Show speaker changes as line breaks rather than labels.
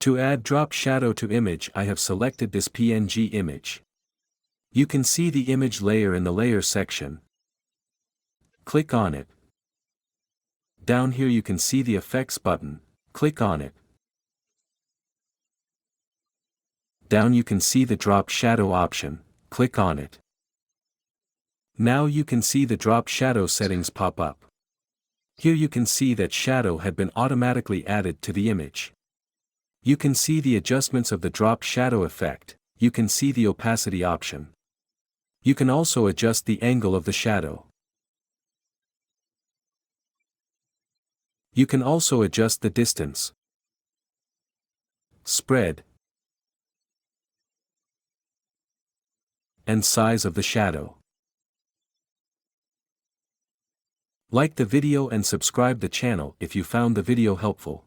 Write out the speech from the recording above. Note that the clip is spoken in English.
To add drop shadow to image, I have selected this PNG image. You can see the image layer in the layer section. Click on it. Down here you can see the effects button. Click on it. Down you can see the drop shadow option. Click on it. Now you can see the drop shadow settings pop up. Here you can see that shadow had been automatically added to the image. You can see the adjustments of the drop shadow effect. You can see the opacity option. You can also adjust the angle of the shadow. You can also adjust the distance, spread, and size of the shadow. Like the video and subscribe the channel if you found the video helpful.